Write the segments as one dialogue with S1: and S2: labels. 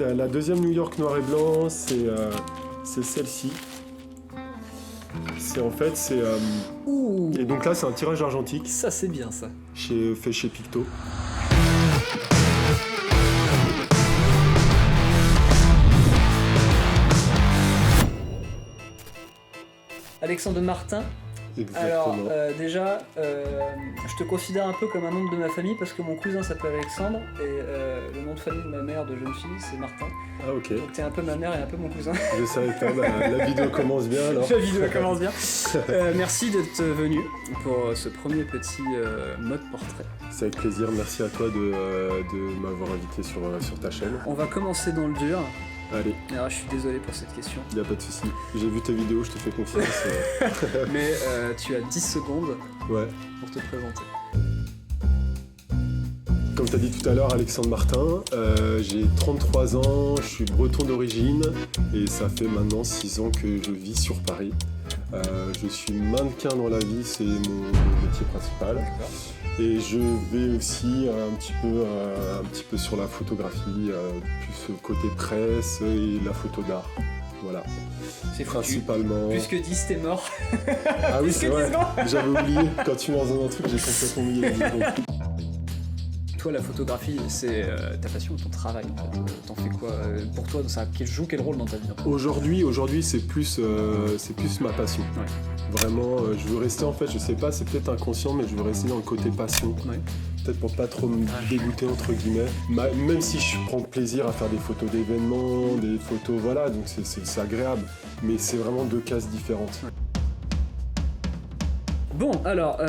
S1: la deuxième New York noir et blanc, c'est celle-ci.
S2: Ouh.
S1: Et donc là, c'est un tirage argentique.
S2: Ça, c'est bien, ça.
S1: Fait chez Picto.
S2: Alexandre Martin.
S1: Exactement.
S2: Alors, déjà, je te considère un peu comme un membre de ma famille parce que mon cousin s'appelle Alexandre et le nom de famille de ma mère de jeune fille, c'est Martin.
S1: Ah, ok.
S2: Donc t'es un peu ma mère et un peu mon cousin.
S1: Je savais pas, la vidéo commence bien alors.
S2: La vidéo commence bien. Merci d'être venu pour ce premier petit mode portrait.
S1: C'est avec plaisir, merci à toi de m'avoir invité sur ta chaîne.
S2: On va commencer dans le dur.
S1: Allez.
S2: Alors, je suis désolé pour cette question.
S1: Y a pas de souci. J'ai vu tes vidéos, je te fais confiance.
S2: Mais tu as 10 secondes
S1: Ouais.
S2: pour te présenter.
S1: Comme tu as dit tout à l'heure, Alexandre Martin, j'ai 33 ans, je suis breton d'origine et ça fait maintenant 6 ans que je vis sur Paris. Je suis mannequin dans la vie, c'est mon métier principal.
S2: D'accord.
S1: Et je vais aussi un petit peu sur la photographie, plus côté presse et la photo d'art. Voilà.
S2: C'est foutu.
S1: Principalement.
S2: Plus que 10, t'es mort.
S1: Ah oui, c'est
S2: que
S1: vrai.
S2: 10 secondes.
S1: J'avais oublié. Quand tu me lances dans un truc, j'ai complètement oublié les 10 secondes.
S2: Toi, la photographie, c'est ta passion, ton travail en fait. T'en fais quoi pour toi, ça joue quel rôle dans ta vie en fait?
S1: Aujourd'hui, c'est plus ma passion.
S2: Ouais.
S1: Vraiment, je veux rester en fait, je sais pas, c'est peut-être inconscient, mais je veux rester dans le côté passion.
S2: Ouais.
S1: Peut-être pour pas trop me dégoûter entre guillemets. Même si je prends plaisir à faire des photos d'événements, des photos, voilà, donc c'est agréable. Mais c'est vraiment deux cases différentes.
S2: Ouais. Bon, alors,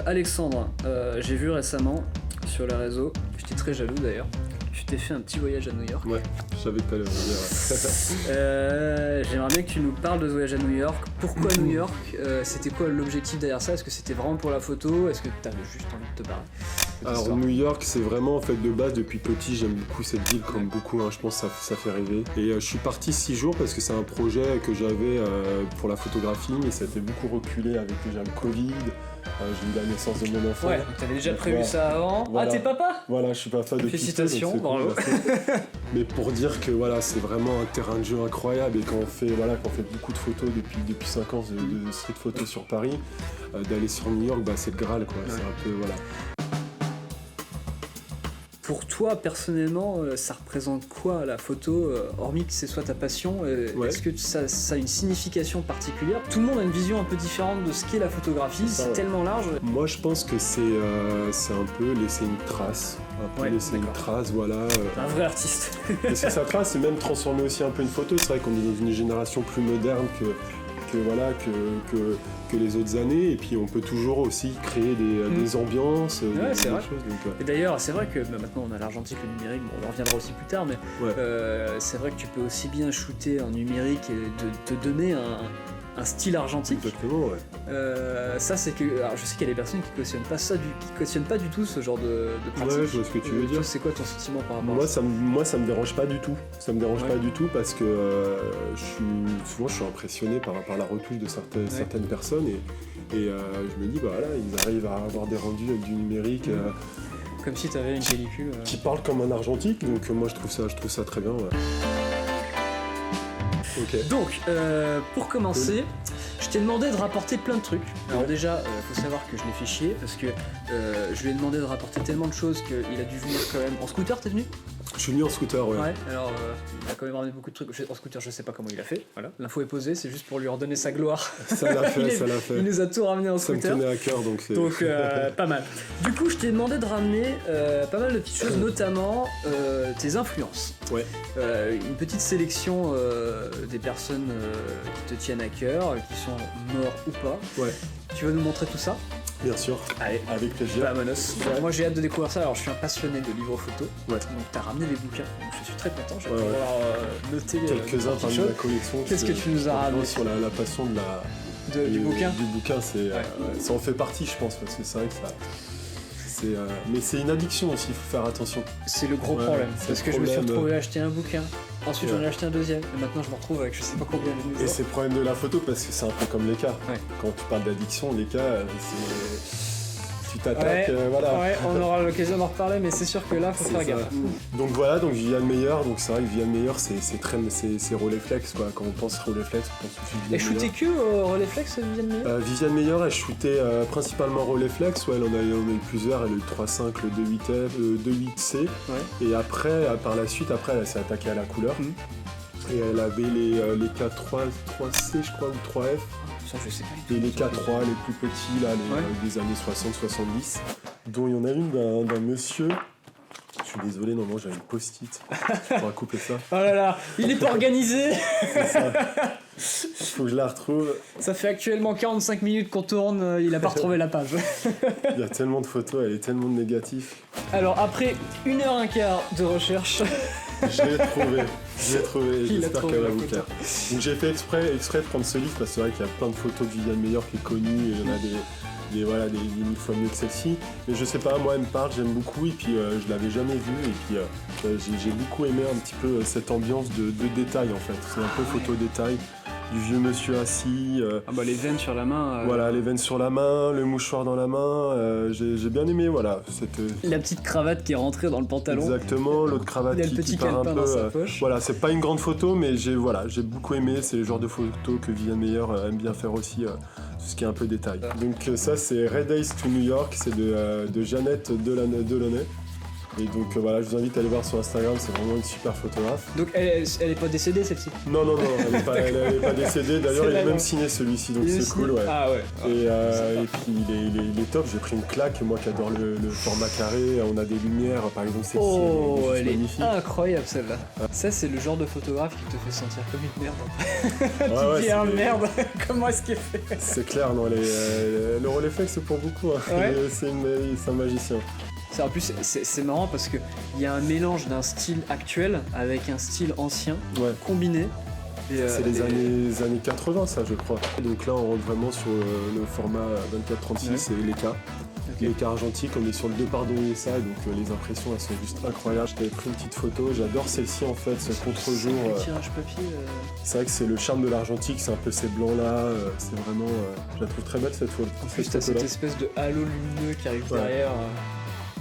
S2: Alexandre, j'ai vu récemment sur les réseaux, j'étais très jaloux d'ailleurs, tu t'es fait un petit voyage à New York.
S1: Ouais, je savais que t'allais revenir.
S2: J'aimerais bien que tu nous parles de ce voyage à New York. Pourquoi New York? C'était quoi l'objectif derrière ça? Est-ce que c'était vraiment pour la photo? Est-ce que t'avais juste envie de te barrer?
S1: Alors New York, c'est vraiment en fait de base depuis petit, j'aime beaucoup cette ville comme beaucoup, hein, je pense que ça fait rêver. Et je suis parti 6 jours parce que c'est un projet que j'avais pour la photographie, mais ça a été beaucoup reculé avec déjà le Covid. J'ai eu la naissance de mon enfant.
S2: Ouais, donc t'avais déjà
S1: donc,
S2: prévu ça avant.
S1: Voilà.
S2: Ah, t'es papa?
S1: Voilà, je suis papa depuis
S2: Félicitations,
S1: peu, donc
S2: bravo.
S1: cool, mais pour dire que voilà, c'est vraiment un terrain de jeu incroyable et quand on fait beaucoup de photos depuis 5 ans de street photo sur Paris, d'aller sur New York, bah, c'est le Graal quoi. Ouais. C'est un peu voilà.
S2: Pour toi, personnellement, ça représente quoi la photo, hormis que ce soit ta passion?
S1: Ouais.
S2: Est-ce que ça a une signification particulière? Tout le monde a une vision un peu différente de ce qu'est la photographie, c'est
S1: ouais.
S2: Tellement large.
S1: Moi, je pense que c'est un peu laisser une trace. Laisser une trace, voilà.
S2: Un vrai artiste.
S1: Laisser sa trace et même transformer aussi un peu une photo. C'est vrai qu'on est dans une génération plus moderne que les autres années, et puis on peut toujours aussi créer des ambiances,
S2: ouais, c'est vrai.
S1: choses. Donc,
S2: Et d'ailleurs, c'est vrai que maintenant on a l'argentique, le numérique, bon, on en reviendra aussi plus tard, mais
S1: ouais.
S2: C'est vrai que tu peux aussi bien shooter en numérique et te donner un style argentique.
S1: Exactement, ouais.
S2: Ça, c'est que. Alors, je sais qu'il y a des personnes qui cautionnent pas du tout ce genre de pratique.
S1: Ouais, je vois ce que tu veux dire.
S2: C'est quoi ton sentiment par rapport à ça?
S1: Moi, ça me dérange pas du tout. Ça me dérange
S2: Ouais.
S1: pas du tout parce que souvent je suis impressionné par la retouche de certaines personnes et je me dis, bah voilà, ils arrivent à avoir des rendus avec du numérique.
S2: Comme si tu avais une pellicule.
S1: Qui parle comme un argentique, donc moi je trouve ça très bien. Ouais. Ok.
S2: Donc, pour commencer, je t'ai demandé de rapporter plein de trucs. Alors déjà, faut savoir que je l'ai fait chier parce que je lui ai demandé de rapporter tellement de choses qu'il a dû venir quand même. En scooter, t'es venu?
S1: Je suis venu en scooter, ouais.
S2: Ouais, alors il a quand même ramené beaucoup de trucs. En scooter, je sais pas comment il a fait. Voilà, l'info est posée, c'est juste pour lui redonner sa gloire.
S1: Ça l'a fait, ça l'a fait.
S2: Il nous a tout ramené en
S1: Ça me
S2: scooter.
S1: tenait à cœur, donc c'est...
S2: Donc pas mal. Du coup, je t'ai demandé de ramener pas mal de petites choses, notamment tes influences.
S1: Ouais.
S2: Une petite sélection des personnes qui te tiennent à cœur, qui sont morts ou pas.
S1: Ouais.
S2: Tu vas nous montrer tout ça?
S1: Bien sûr.
S2: Allez.
S1: Avec plaisir.
S2: Vamonos. Moi j'ai hâte de découvrir ça, alors je suis un passionné de livres photos.
S1: Ouais.
S2: Donc t'as ramené des bouquins, donc je suis très content, je vais
S1: Ouais,
S2: pouvoir noter
S1: quelques-uns
S2: petites
S1: parmi
S2: choses.
S1: la collection.
S2: Qu'est-ce que tu nous as ramené
S1: sur la passion
S2: du bouquin?
S1: Du bouquin, c'est, ça en fait partie, je pense, parce que c'est vrai que ça... mais c'est une addiction aussi, il faut faire attention.
S2: C'est le gros problème, parce que je me suis retrouvé à acheter un bouquin, ensuite j'en ai acheté un deuxième, et maintenant je me retrouve avec je sais pas combien de maisons.
S1: Et c'est le problème de la photo, parce que c'est un peu comme les cas.
S2: Ouais.
S1: Quand tu parles d'addiction, les cas, tu t'attaques, voilà.
S2: Ouais, on aura l'occasion d'en reparler, mais c'est sûr que là, faut faire
S1: Ça.
S2: gaffe.
S1: Donc voilà, donc Viviane Meyer, donc c'est vrai que Viviane Meyer, c'est Rolleiflex, quoi. Quand on pense Rolleiflex, on pense tout de suite
S2: Elle
S1: Viviane
S2: shootait
S1: Meyer.
S2: que Rolleiflex, Viviane Meyer
S1: Viviane Meyer, elle shootait principalement Rolleiflex, ouais, elle en a eu plusieurs, elle a eu le 3.5, le 2.8C,
S2: Ouais.
S1: et après, par la suite, elle s'est attaquée à la couleur, et elle avait les K3C, je crois, ou 3F,
S2: Ça, je sais pas.
S1: et les K3, les plus petits, là, des années 60-70, dont il y en a une d'un monsieur. Je suis désolé, non, j'avais une post-it. On va couper ça.
S2: Oh là là, il est pas organisé.
S1: C'est ça. Faut que je la retrouve.
S2: Ça fait actuellement 45 minutes qu'on tourne, il a pas retrouvé la page.
S1: Il y a tellement de photos, elle est tellement de négatifs.
S2: Alors après 1h15 de recherche,
S1: Je l'ai trouvé. J'espère qu'elle va
S2: la
S1: vous
S2: photo.
S1: plaire. Donc j'ai fait exprès de prendre ce livre parce que c'est vrai qu'il y a plein de photos de Viviane Meyer qui est connue et il y en a des mille fois mieux que celle-ci. Mais je sais pas, moi elle me parle, j'aime beaucoup et puis je l'avais jamais vue et puis j'ai beaucoup aimé un petit peu cette ambiance de détail en fait. C'est un peu photo détail. Du vieux monsieur assis.
S2: Ah bah les veines sur la main.
S1: Voilà, les veines sur la main, le mouchoir dans la main. J'ai bien aimé, voilà.
S2: La petite cravate qui est rentrée dans le pantalon.
S1: Exactement, l'autre cravate
S2: Il a le petit
S1: qui part un
S2: calepin
S1: peu.
S2: dans sa poche.
S1: Voilà, c'est pas une grande photo, mais j'ai beaucoup aimé. C'est le genre de photo que Viviane Meyer aime bien faire aussi, tout ce qui est un peu détail. Donc ça, c'est Red Eyes to New York, c'est de Jeannette Delaunay. Et donc voilà, je vous invite à aller voir sur Instagram, c'est vraiment une super photographe.
S2: Donc elle est pas décédée celle-ci.
S1: Non, elle n'est pas décédée. D'ailleurs,
S2: C'est
S1: il est
S2: la
S1: même
S2: langue.
S1: signé celui-ci, donc
S2: Il est
S1: c'est cool,
S2: signé.
S1: ouais.
S2: Ah ouais.
S1: Et puis il est top, j'ai pris une claque, moi qui adore le format carré, on a des lumières, par exemple celle-ci,
S2: Oh,
S1: elle est
S2: elle
S1: juste
S2: est
S1: magnifique.
S2: incroyable celle-là. Ça c'est le genre de photographe qui te fait sentir comme une merde.
S1: Ouais,
S2: Tu dis ah
S1: c'est-
S2: merde, comment est-ce qu'elle fait?
S1: C'est clair, non, le Rolleiflex c'est pour beaucoup, hein.
S2: Ouais.
S1: C'est un magicien.
S2: En plus c'est marrant parce que il y a un mélange d'un style actuel avec un style ancien
S1: Ouais.
S2: combiné. Et,
S1: C'est les
S2: et-
S1: années 80 ça je crois. Donc là on rentre vraiment sur le format 24-36 et les cas.
S2: Ok.
S1: Les cas argentiques, on est sur le 2 pardon et ça, donc les impressions elles sont juste incroyables. Je t'avais pris une petite photo, j'adore celle-ci en fait, ce contre-jour.
S2: Le tirage papier.
S1: C'est vrai que c'est le charme de l'argentique, c'est un peu ces blancs là, c'est vraiment. Je la trouve très belle cette photo.
S2: En plus t'as cette espèce de halo lumineux qui arrive
S1: Ouais.
S2: derrière.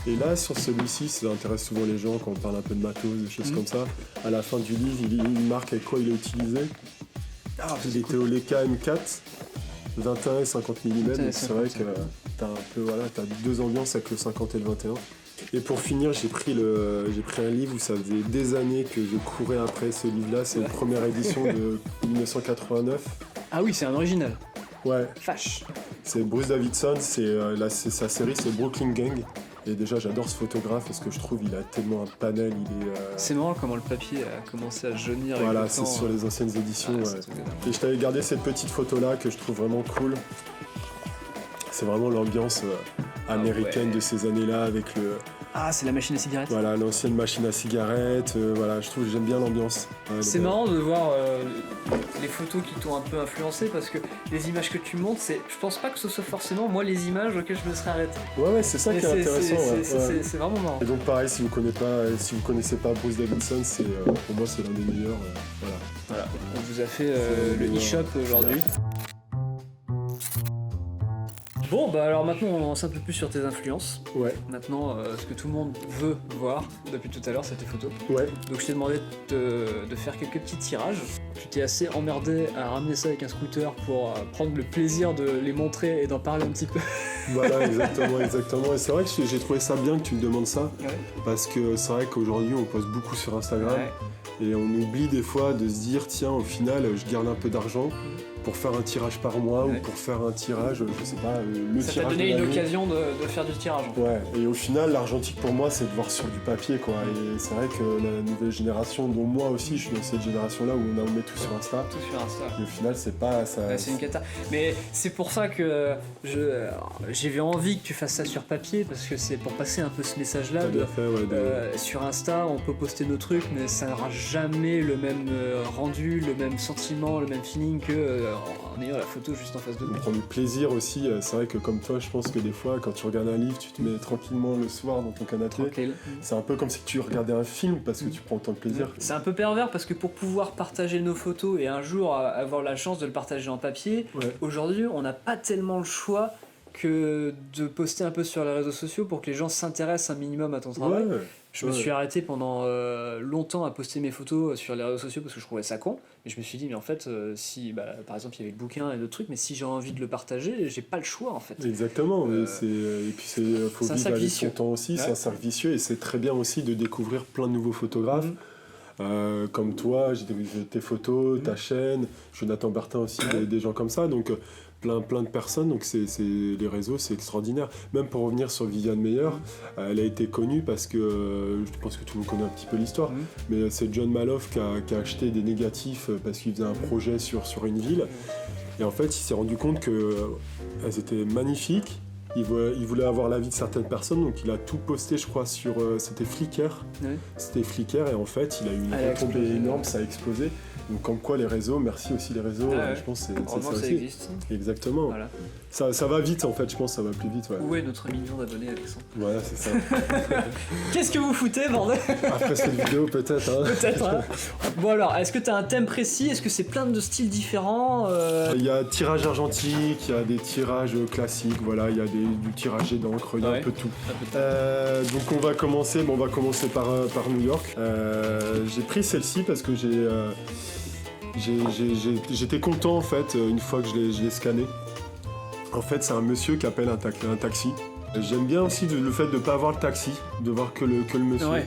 S1: Et là, sur celui-ci, ça intéresse souvent les gens quand on parle un peu de matos, des choses comme ça. À la fin du livre, il marque avec quoi il est utilisé.
S2: Ah,
S1: Il était au Leica M4, 21 et 50 mm.
S2: 21 et
S1: Donc c'est vrai
S2: 50,
S1: que t'as un peu, voilà, t'as deux ambiances avec le 50 et le 21. Et pour finir, j'ai pris un livre où ça faisait des années que je courais après ce livre-là. C'est une première édition de 1989.
S2: Ah oui, c'est un original.
S1: Ouais,
S2: Vache.
S1: c'est Bruce Davidson, c'est sa série, c'est Brooklyn Gang. Et déjà, j'adore ce photographe parce que je trouve il a tellement un panel, il est.
S2: C'est marrant comment le papier a commencé à jaunir. avec
S1: Voilà,
S2: le
S1: c'est
S2: temps.
S1: sur les anciennes éditions.
S2: Ah,
S1: ouais.
S2: c'est un truc de dingue.
S1: Et je t'avais gardé cette petite photo-là que je trouve vraiment cool. C'est vraiment l'ambiance américaine
S2: ouais.
S1: de ces années-là avec
S2: Ah, c'est la machine à cigarette.
S1: voilà, l'ancienne machine à cigarettes. Voilà, je trouve j'aime bien l'ambiance. Ouais,
S2: C'est
S1: donc,
S2: marrant de voir les photos qui t'ont un peu influencé parce que les images que tu montres, je pense pas que ce soit forcément moi les images auxquelles je me serais arrêté.
S1: Ouais, c'est ça qui est intéressant. Ouais.
S2: C'est vraiment marrant.
S1: Et donc pareil, si vous connaissez pas Bruce Davidson, c'est pour moi c'est l'un des meilleurs. Voilà.
S2: Voilà, on vous a fait
S1: C'est
S2: le e-shop aujourd'hui. Bon, bah alors maintenant on lance un peu plus sur tes influences.
S1: Ouais,
S2: Maintenant, ce que tout le monde veut voir depuis tout à l'heure, c'est tes photos.
S1: ouais.
S2: Donc je t'ai demandé de faire quelques petits tirages. Tu t'es assez emmerdé à ramener ça avec un scooter pour prendre le plaisir de les montrer et d'en parler un petit peu.
S1: Voilà, exactement. Et c'est vrai que j'ai trouvé ça bien que tu me demandes ça,
S2: Ouais.
S1: parce que c'est vrai qu'aujourd'hui on poste beaucoup sur Instagram. Et on oublie des fois de se dire, tiens, au final, je garde un peu d'argent pour faire un tirage par mois
S2: Ouais.
S1: ou pour faire un tirage, je sais pas, le
S2: Ça t'a
S1: tirage
S2: donné
S1: de
S2: une
S1: l'année.
S2: occasion de faire du tirage.
S1: Ouais, et au final, l'argentique pour moi, c'est de voir sur du papier, quoi. Et c'est vrai que la nouvelle génération, dont moi aussi, je suis dans cette génération-là où on met tout sur Insta.
S2: Tout sur Insta.
S1: Et au final, c'est pas ça.
S2: Ouais, c'est une cata. Mais c'est pour ça que j'avais envie que tu fasses ça sur papier parce que c'est pour passer un peu ce message-là.
S1: T'as bien fait, ouais.
S2: Sur Insta, on peut poster nos trucs, mais ça n'aura jamais le même rendu, le même sentiment, le même feeling que en ayant la photo juste en face de
S1: On
S2: nous.
S1: prend du plaisir aussi. C'est vrai que comme toi, je pense que des fois, quand tu regardes un livre, tu te mets tranquillement le soir dans ton canapé.
S2: Tranquille.
S1: C'est un peu comme si tu regardais un film parce que tu prends autant de plaisir.
S2: C'est un peu pervers parce que pour pouvoir partager nos photos et un jour avoir la chance de le partager en papier,
S1: Ouais.
S2: aujourd'hui on n'a pas tellement le choix que de poster un peu sur les réseaux sociaux pour que les gens s'intéressent un minimum à ton travail.
S1: Ouais.
S2: Je me suis arrêté pendant longtemps à poster mes photos sur les réseaux sociaux parce que je trouvais ça con. Et je me suis dit, mais en fait, si, par exemple, il y avait le bouquin et d'autres trucs, mais si j'ai envie de le partager, j'ai pas le choix en fait.
S1: Exactement. Et puis faut
S2: c'est un
S1: vivre
S2: cercle
S1: avec son
S2: vicieux.
S1: temps aussi. C'est un cercle vicieux et c'est très bien aussi de découvrir plein de nouveaux photographes. Comme toi, j'ai vu tes photos, ta chaîne, Jonathan Bertin aussi, des gens comme ça. Donc plein de personnes, donc les réseaux, c'est extraordinaire. Même pour revenir sur Viviane Meyer, elle a été connue parce que, je pense que tout le monde connaît un petit peu l'histoire, mais c'est John Maloff qui a acheté des négatifs parce qu'il faisait un projet sur une ville. Et en fait, il s'est rendu compte qu'elles étaient magnifiques. Il voulait avoir l'avis de certaines personnes, donc il a tout posté, je crois, sur... c'était Flickr. C'était Flickr, et en fait, il a eu une retombée énorme, ça a explosé. Donc comme quoi les réseaux, merci aussi les réseaux, je pense que c'est ça aussi.
S2: Existe.
S1: Exactement.
S2: Voilà.
S1: Ça va vite en fait, je pense que ça va plus vite. Ouais.
S2: Où est notre million d'abonnés, Alexandre?
S1: Voilà, c'est ça.
S2: Qu'est-ce que vous foutez, bordel?
S1: Après cette vidéo, peut-être. Hein.
S2: Peut-être. Hein. Bon alors, est-ce que tu as un thème précis? Est-ce que c'est plein de styles différents?
S1: Il y a tirage argentique, il y a des tirages classiques, voilà, il y a du tirage d'encre, il y a un peu de tout. Donc on va commencer par New York. J'ai pris celle-ci parce que j'étais content en fait une fois que je l'ai scanné. En fait, c'est un monsieur qui appelle un taxi. J'aime bien aussi le fait de ne pas avoir le taxi, de voir que le monsieur.
S2: Ouais.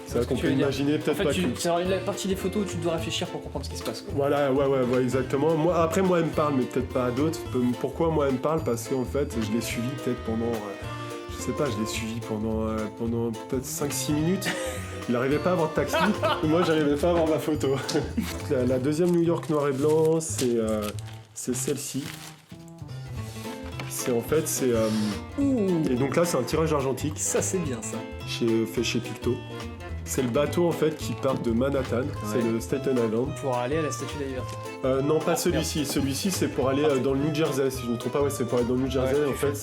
S1: C'est vrai qu'on peut imaginer peut-être
S2: en fait,
S1: pas
S2: c'est la partie des photos où tu dois réfléchir pour comprendre ce qui se passe. Quoi.
S1: Voilà, ouais, exactement. Moi, elle me parle, mais peut-être pas à d'autres. Pourquoi moi, elle me parle? Parce qu'en fait, je l'ai suivi peut-être pendant... je sais pas, je l'ai suivi pendant peut-être 5-6 minutes. Il n'arrivait pas à avoir de taxi, et moi, j'arrivais pas à avoir ma photo. La deuxième New York noir et blanc, c'est celle-ci. Et donc là, c'est un tirage argentique.
S2: Ça, c'est bien, ça.
S1: Fait chez Picto. C'est le bateau en fait qui part de Manhattan, c'est le Staten Island.
S2: Pour aller à la Statue de la Liberté.
S1: Non, pas celui-ci. Celui-ci, c'est pour aller dans le New Jersey. Si je ne me trompe pas, c'est pour aller dans le New Jersey. En fait,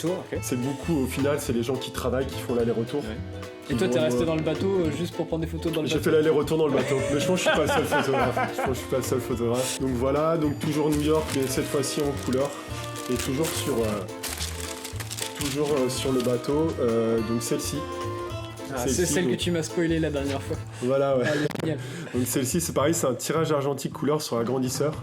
S1: c'est beaucoup. Au final, c'est les gens qui travaillent qui font l'aller-retour.
S2: Et toi, t'es resté dans le bateau juste pour prendre des photos dans le bateau?
S1: J'ai fait l'aller-retour dans le bateau, mais je pense que je suis pas le seul photographe. Donc voilà, donc toujours New York, mais cette fois-ci en couleur et toujours sur le bateau. Donc celle-ci.
S2: C'est celle que tu m'as spoilé la dernière fois.
S1: Voilà, ouais.
S2: Génial.
S1: Donc celle-ci, c'est pareil, c'est un tirage argentique couleur sur agrandisseur.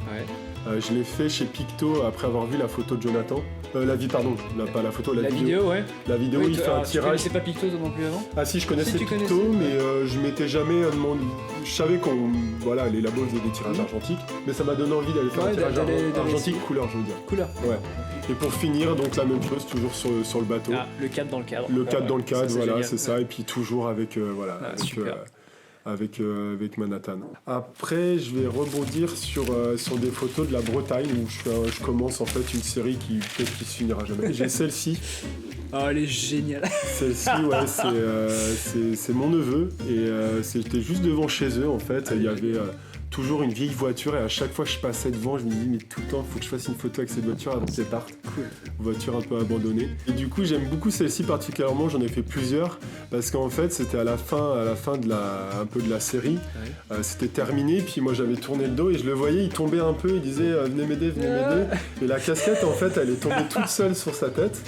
S1: Je l'ai fait chez Picto après avoir vu la photo de Jonathan. Pas la photo, la vidéo.
S2: La
S1: vidéo, il fait un tirage.
S2: Tu connaissais pas Picto non plus avant?
S1: Ah si, je connaissais Picto, mais je m'étais jamais demandé. Je savais les labos faisaient des tirages argentiques, mais ça m'a donné envie d'aller faire un tirage argentique couleur, je veux dire.
S2: Couleur.
S1: Ouais. Et pour finir, donc la même chose, toujours sur le bateau.
S2: Le cadre dans le cadre.
S1: Le cadre dans le cadre,
S2: ça,
S1: voilà, c'est ça. Et puis toujours avec avec Manhattan. Après, je vais rebondir sur des photos de la Bretagne où je commence en fait une série qui peut-être qui se finira jamais. J'ai celle-ci.
S2: Oh, elle est géniale.
S1: Celle-ci, ouais, c'est mon neveu et c'était juste devant chez eux en fait. Il y avait toujours une vieille voiture et à chaque fois que je passais devant, je me dis mais tout le temps, faut que je fasse une photo avec cette voiture avant qu'elle parte.
S2: Cool.
S1: Voiture un peu abandonnée. Et du coup, j'aime beaucoup celle-ci particulièrement. J'en ai fait plusieurs parce qu'en fait, c'était à la fin de la série. C'était terminé. Puis moi, j'avais tourné le dos et je le voyais. Il tombait un peu. Il disait venez m'aider. Et la casquette, en fait, elle est tombée toute seule sur sa tête.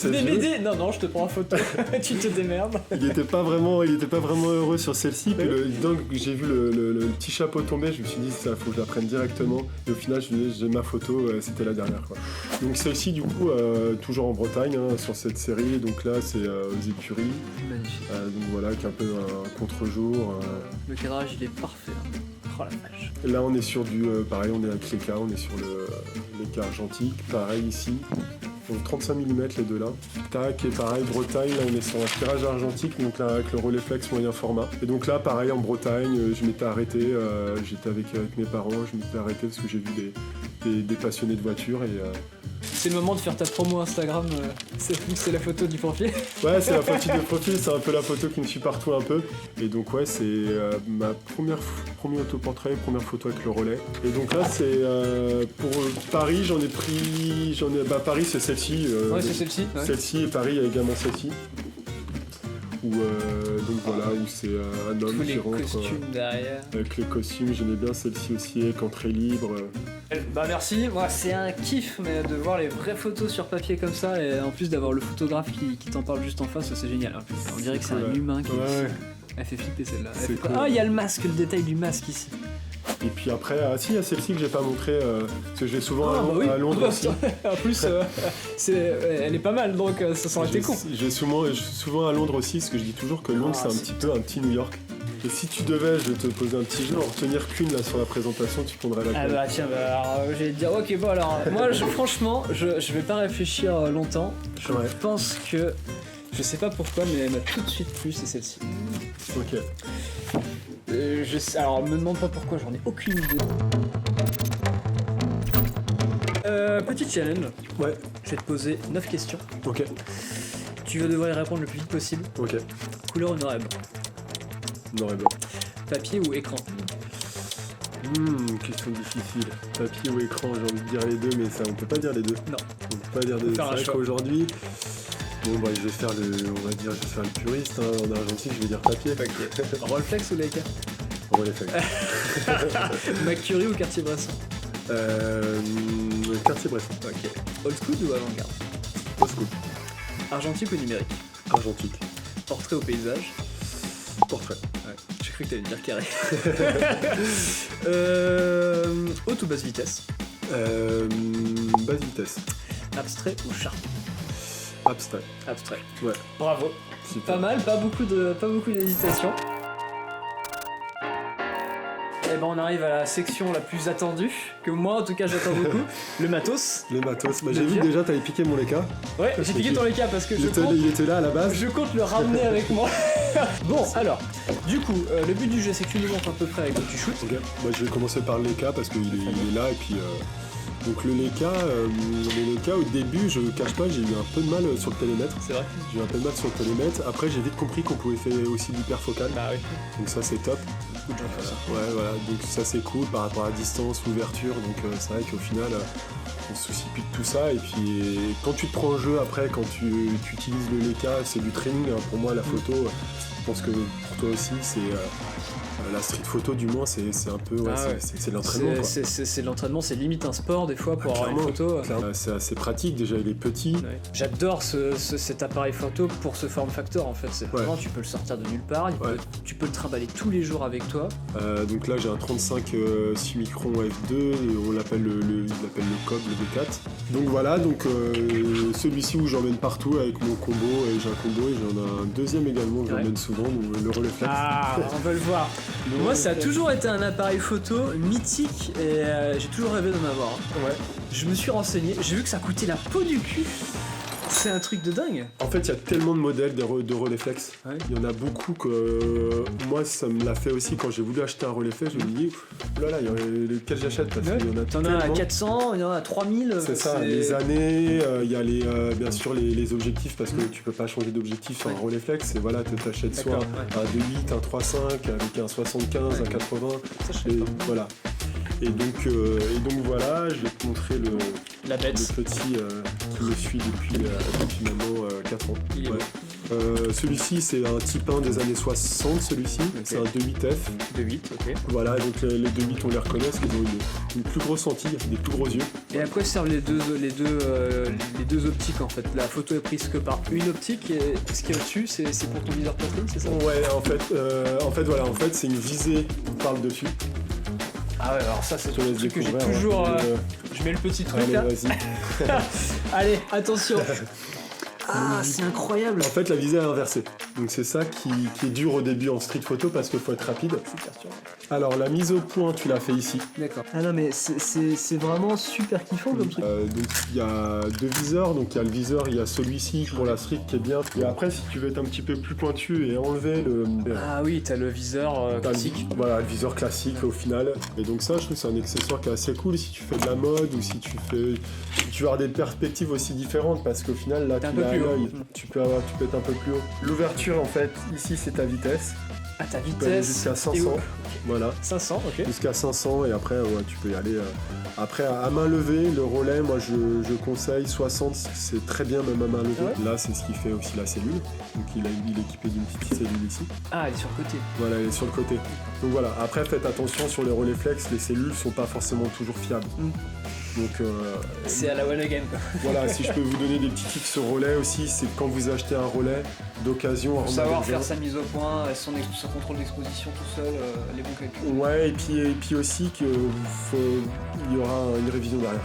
S2: Venez m'aider. Non, je te prends en photo. Tu te démerdes.
S1: Il était pas vraiment heureux sur celle-ci. Puis donc j'ai vu le petit chapeau tomber, je me suis dit ça faut que je la prenne directement. Et au final j'ai ma photo, c'était la dernière quoi. Donc celle-ci du coup toujours en Bretagne sur cette série. Donc là c'est aux Écuries.
S2: Magnifique.
S1: Donc voilà, qui est un peu un contre-jour.
S2: Le cadrage il est parfait. Oh la vache.
S1: Là on est sur du pareil, on est avec l'Eka, on est sur l'Eka argentique, pareil ici. Donc 35 mm les deux là. Tac, et pareil, Bretagne, là on est sur un tirage argentique, donc là avec le Rolleiflex moyen format. Et donc là pareil en Bretagne, je m'étais arrêté, j'étais avec mes parents, je m'étais arrêté parce que j'ai vu des passionnés de voitures et...
S2: C'est le moment de faire ta promo Instagram, c'est la photo du profil.
S1: Ouais, c'est la photo de profil, c'est un peu la photo qui me suit partout un peu. Et donc ouais, c'est ma premier autoportrait, première photo avec le relais. Et donc là, c'est pour Paris, Paris, c'est celle-ci.
S2: Ouais, c'est celle-ci. Ouais.
S1: Celle-ci et Paris, il y a également celle-ci. donc voilà, où c'est un homme
S2: Tous
S1: qui
S2: les
S1: rentre
S2: costumes derrière.
S1: avec les costumes. J'aimais bien celle-ci aussi, avec entrée libre.
S2: Bah merci, moi c'est un kiff mais de voir les vraies photos sur papier comme ça et en plus d'avoir le photographe qui t'en parle juste en face, c'est génial. On dirait que c'est un humain qui...
S1: Ouais.
S2: Elle fait flipper celle-là.
S1: C'est cool.
S2: Ah, il y a le masque, le détail du masque ici.
S1: Et puis après, si, il y a celle-ci que j'ai pas montré, parce que j'ai souvent à Londres
S2: Bah,
S1: aussi.
S2: en plus, elle est pas mal donc ça aurait été con.
S1: Je suis souvent à Londres aussi, parce que je dis toujours que Londres c'est un petit New York. Et si tu devais, je vais te poser un petit jeu, en retenir qu'une là sur la présentation, tu prendrais la
S2: Ah bah tiens, alors, j'allais te dire, ok bon alors, moi franchement, je vais pas réfléchir longtemps, je pense que, je sais pas pourquoi, mais elle m'a tout de suite plu, c'est celle-ci.
S1: Ok.
S2: Alors me demande pas pourquoi, j'en ai aucune idée. Petit challenge.
S1: Ouais.
S2: Je vais te poser 9 questions.
S1: Ok.
S2: Tu vas devoir y répondre le plus vite possible.
S1: Ok.
S2: Couleur ou noir et blanc?
S1: Noir et blanc.
S2: Papier ou écran?
S1: Question difficile. Papier ou écran, j'ai envie de dire les deux, mais ça, on peut pas dire les deux.
S2: Non.
S1: On peut pas dire les deux.
S2: faire un
S1: C'est vrai
S2: choix.
S1: qu'aujourd'hui, bon bah je vais faire le puriste, hein. En argentique, je vais dire papier.
S2: Ok. Rolflex ou Leica?
S1: Rolleiflex.
S2: McCurry ou Cartier-Bresson?
S1: Cartier-Bresson.
S2: Ok. Old school ou avant-garde?
S1: Old school.
S2: Argentique ou numérique?
S1: Argentique.
S2: Portrait ou paysage?
S1: Portrait.
S2: Ouais. J'ai cru que t'allais me dire carré. Haute ou basse vitesse?
S1: Basse vitesse.
S2: Abstrait ou charte?
S1: Abstrait.
S2: Abstrait.
S1: Ouais.
S2: Bravo.
S1: Super.
S2: Pas mal, pas beaucoup d'hésitation. Et ben on arrive à la section la plus attendue, que moi en tout cas j'attends beaucoup, le matos.
S1: Les matos. Bah,
S2: Le
S1: j'ai vu
S2: tir.
S1: que déjà t'avais piqué mon Leica.
S2: Ouais,
S1: Parce
S2: j'ai
S1: que
S2: piqué ton Leica parce que
S1: Il était là à la base.
S2: je compte le ramener avec moi. Bon, alors, du coup, le but du jeu c'est que tu nous montres à peu près avec quoi tu shootes.
S1: Ok. Bah, je vais commencer par le Leica parce qu'il est là et puis. Donc le Leica, au début, je cache pas, j'ai eu un peu de mal sur le télémètre.
S2: C'est vrai?
S1: J'ai eu un peu de mal sur le télémètre. Après, j'ai vite compris qu'on pouvait faire aussi l'hyperfocal.
S2: Bah oui.
S1: Donc ça, c'est top.
S2: Beaucoup de gens font ça.
S1: Ouais, voilà. Donc ça, c'est cool par rapport à la distance, l'ouverture. Donc c'est vrai qu'au final, on se soucie plus de tout ça. Et puis quand tu te prends en jeu après, quand tu utilises le Leica, c'est du training. Hein. Pour moi, la photo, je pense que pour toi aussi, c'est la street photo du moins, c'est un peu c'est l'entraînement.
S2: C'est l'entraînement, c'est limite un sport des fois pour avoir une
S1: Clairement,
S2: photo.
S1: C'est assez pratique, déjà il est petit.
S2: Ouais. J'adore cet appareil photo pour ce form factor en fait. C'est vraiment, tu peux le sortir de nulle part, tu peux le trimballer tous les jours avec toi.
S1: Donc là j'ai un 35 6 microns f2, on l'appelle il l'appelle le COB, le V4. Donc voilà, celui-ci où j'emmène partout avec mon combo, et j'ai un combo et j'en ai un deuxième également que j'emmène souvent, donc le Rolleiflex.
S2: Ah, on va le voir. Moi ça a toujours été un appareil photo mythique et j'ai toujours rêvé d'en avoir.
S1: Ouais.
S2: Je me suis renseigné, j'ai vu que ça coûtait la peau du cul. C'est un truc de dingue.
S1: En fait, il y a tellement de modèles de Rolleiflex.
S2: Ouais.
S1: Il y en a beaucoup que moi, ça me l'a fait aussi quand j'ai voulu acheter un Rolleiflex. Je me dis, oh là là, lesquels j'achète parce qu'il y en a
S2: T'en
S1: tellement.
S2: as à 400, il y en a à 3000.
S1: C'est ça, les années, il y a bien sûr les objectifs parce que tu peux pas changer d'objectif sur un Rolleiflex. Et voilà, tu t'achètes soit un 2.8, un 3.5 avec un 75, un 80.
S2: Ça, je sais pas.
S1: Voilà. Et donc voilà, je vais te montrer
S2: La bête.
S1: le petit qui me suit depuis maintenant 4 ans.
S2: Il est beau.
S1: Celui-ci c'est un type 1 des années 60, celui-ci, c'est un 2.8F.
S2: 2.8, ok.
S1: Voilà, donc les 2.8 on les reconnaît parce qu'ils ont une plus grosse lentille, des plus gros yeux.
S2: Et à quoi servent les deux optiques en fait? La photo est prise que par une optique et ce qu'il y a au-dessus c'est pour ton viseur poitrine, c'est ça?
S1: Ouais, en fait c'est une visée qu'on parle dessus.
S2: Ah ouais, alors ça c'est
S1: Je te
S2: le
S1: laisse
S2: truc que j'ai
S1: découvrir,
S2: toujours...
S1: hein.
S2: Je mets le petit truc
S1: Allez,
S2: là.
S1: vas-y.
S2: Allez, attention. Ah, c'est incroyable.
S1: En fait, la visée est inversée. Donc c'est ça qui est dur au début en street photo parce qu'il faut être rapide. Alors la mise au point, tu l'as fait ici.
S2: D'accord. Ah non mais c'est vraiment super kiffant comme truc.
S1: Donc il y a deux viseurs. Donc il y a le viseur, il y a celui-ci pour la street qui est bien. Et après, si tu veux être un petit peu plus pointu et enlever le...
S2: Ah oui, t'as le viseur classique.
S1: Voilà, le viseur classique au final. Et donc ça, je trouve que c'est un accessoire qui est assez cool si tu fais de la mode ou si tu veux avoir des perspectives aussi différentes parce qu'au final là, tu peux être un peu plus haut. L'ouverture en fait, ici c'est ta vitesse.
S2: Ah ta
S1: Tu peux aller
S2: vitesse.
S1: jusqu'à
S2: Et
S1: 500. Voilà.
S2: 500, ok.
S1: Jusqu'à 500 et après ouais, tu peux y aller. Après à main levée, le relais, moi je conseille 60, c'est très bien même à main levée.
S2: Ouais.
S1: Là c'est ce qui fait aussi la cellule. Donc il est équipé d'une petite cellule ici.
S2: Ah, elle est sur le côté.
S1: Voilà, elle est sur le côté. Donc voilà, après faites attention sur les relais flex, les cellules sont pas forcément toujours fiables. Donc
S2: C'est à la one again quoi.
S1: voilà, si je peux vous donner des petits tips sur relais aussi, c'est que quand vous achetez un relais d'occasion,
S2: Pour savoir faire sa mise au point, son contrôle d'exposition tout seul, les bons calculs.
S1: Ouais, et puis aussi qu'il y aura une révision derrière.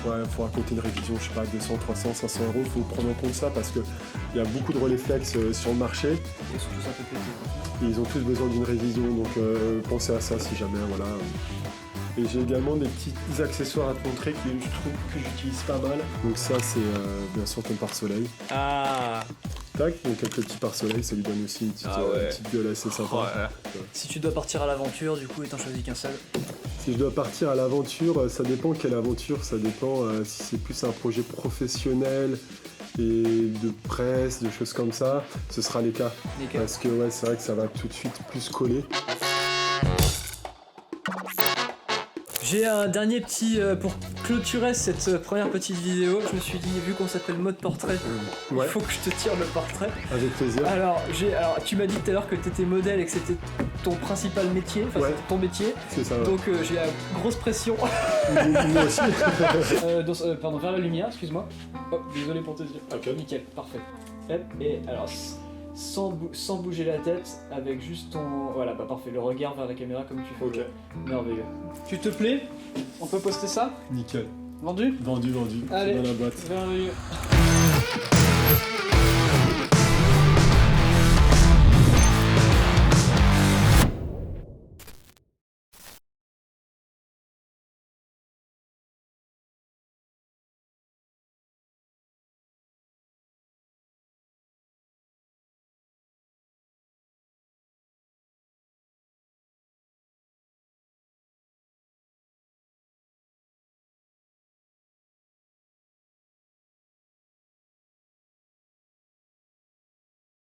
S1: Ouais, il faudra compter une révision, je sais pas, 200, 300, 500 €, il faut prendre en compte ça parce qu'il y a beaucoup de relais flex sur le marché
S2: Ils sont tous un peu pétés.
S1: et ils ont tous besoin d'une révision, donc pensez à ça si jamais, voilà. Et j'ai également des petits accessoires à te montrer que je trouve que j'utilise pas mal. Donc ça c'est bien sûr ton pare-soleil.
S2: Ah.
S1: Tac, donc avec le petit pare-soleil, ça lui donne aussi une petite gueule assez sympa.
S2: Si tu dois partir à l'aventure, du coup, et t'en choisis qu'un seul.
S1: Si je dois partir à l'aventure, ça dépend quelle aventure, ça dépend si c'est plus un projet professionnel et de presse, de choses comme ça, ce sera les cas. Parce que ouais, c'est vrai que ça va tout de suite plus coller.
S2: J'ai un dernier petit, pour clôturer cette première petite vidéo, je me suis dit, vu qu'on s'appelle mode portrait,
S1: Ouais,
S2: il faut que je te tire le portrait.
S1: avec plaisir.
S2: Alors, tu m'as dit tout à l'heure que t'étais modèle et que c'était ton principal métier, enfin
S1: Ouais.
S2: c'était ton métier,
S1: C'est ça. Ouais.
S2: donc j'ai la grosse pression.
S1: Moi aussi.
S2: Pardon, vers la lumière, excuse-moi. Oh, désolé pour tes yeux.
S1: Ok.
S2: Nickel, parfait. Hop, et alors, sans bouger la tête, avec juste ton... Voilà, bah parfait, le regard vers la caméra comme tu fais.
S1: Ok.
S2: Merveilleux. Tu te plais? On peut poster ça?
S1: Nickel.
S2: Vendu?
S1: Vendu.
S2: Allez.
S1: Dans la boîte.
S2: Merveilleux.